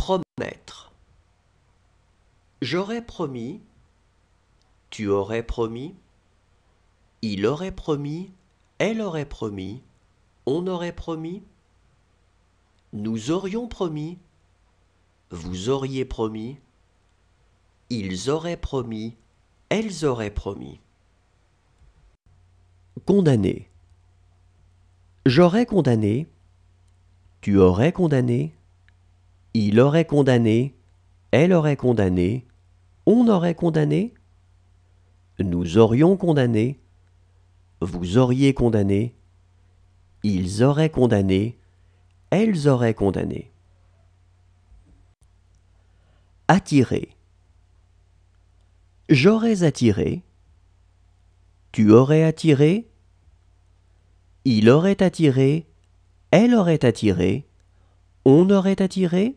Promettre. J'aurais promis, tu aurais promis, il aurait promis, elle aurait promis, on aurait promis, nous aurions promis, vous auriez promis, ils auraient promis, elles auraient promis. Condamner. J'aurais condamné, tu aurais condamné, il aurait condamné, elle aurait condamné, on aurait condamné, nous aurions condamné, vous auriez condamné, ils auraient condamné, elles auraient condamné. Attirer. J'aurais attiré, tu aurais attiré, il aurait attiré, elle aurait attiré, on aurait attiré,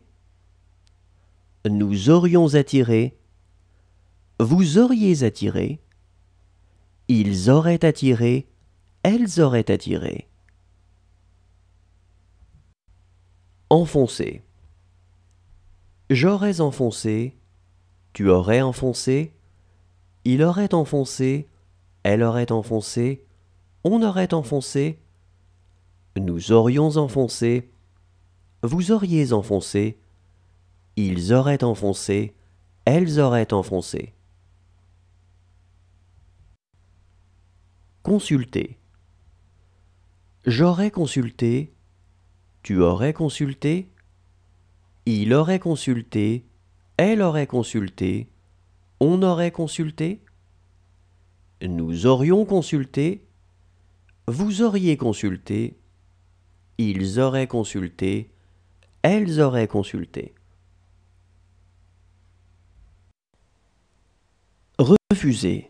nous aurions attiré, vous auriez attiré, ils auraient attiré, elles auraient attiré. Enfoncer. J'aurais enfoncé, tu aurais enfoncé, il aurait enfoncé, elle aurait enfoncé, on aurait enfoncé, nous aurions enfoncé, vous auriez enfoncé, ils auraient enfoncé, elles auraient enfoncé. Consulter. J'aurais consulté, tu aurais consulté, il aurait consulté, elle aurait consulté, on aurait consulté, nous aurions consulté, vous auriez consulté, ils auraient consulté, elles auraient consulté. Refuser.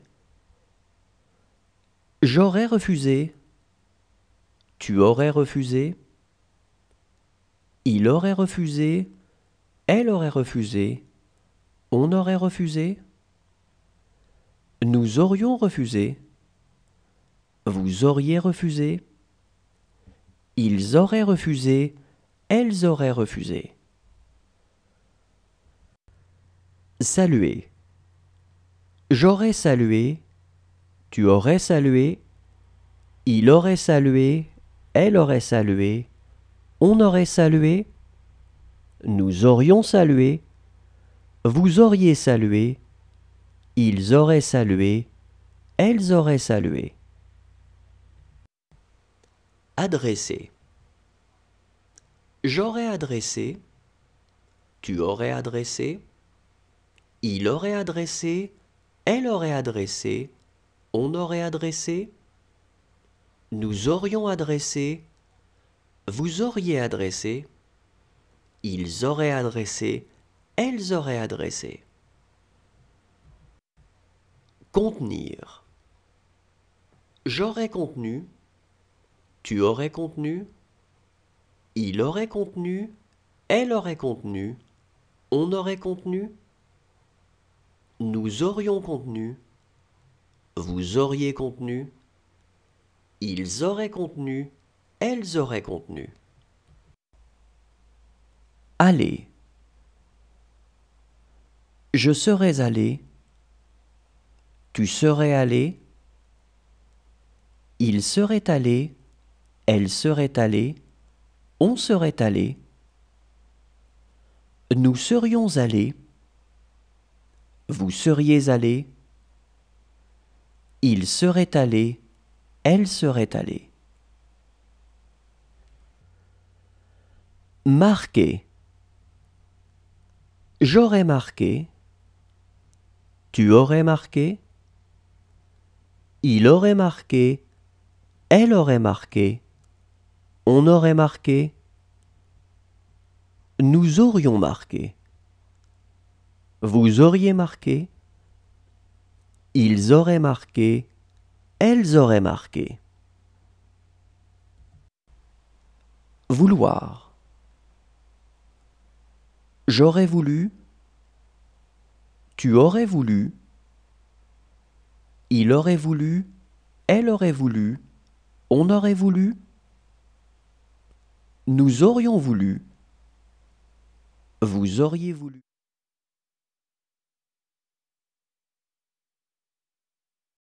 J'aurais refusé, tu aurais refusé, il aurait refusé, elle aurait refusé, on aurait refusé, nous aurions refusé, vous auriez refusé, ils auraient refusé, elles auraient refusé. Saluer. J'aurais salué, tu aurais salué, il aurait salué, elle aurait salué, on aurait salué, nous aurions salué, vous auriez salué, ils auraient salué, elles auraient salué. Adresser. J'aurais adressé, tu aurais adressé, il aurait adressé, elle aurait adressé, on aurait adressé, nous aurions adressé, vous auriez adressé, ils auraient adressé, elles auraient adressé. Contenir. J'aurais contenu, tu aurais contenu, il aurait contenu, elle aurait contenu, on aurait contenu, nous aurions contenu, vous auriez contenu, ils auraient contenu, elles auraient contenu. Aller. Je serais allé, tu serais allé, il serait allé, elle serait allée, on serait allé, nous serions allés, vous seriez allé, il serait allé, elle serait allée. Marquer. J'aurais marqué, tu aurais marqué, il aurait marqué, elle aurait marqué, on aurait marqué, nous aurions marqué, vous auriez marqué, ils auraient marqué, elles auraient marqué. Vouloir. J'aurais voulu, tu aurais voulu, il aurait voulu, elle aurait voulu, on aurait voulu, nous aurions voulu, Vous auriez voulu.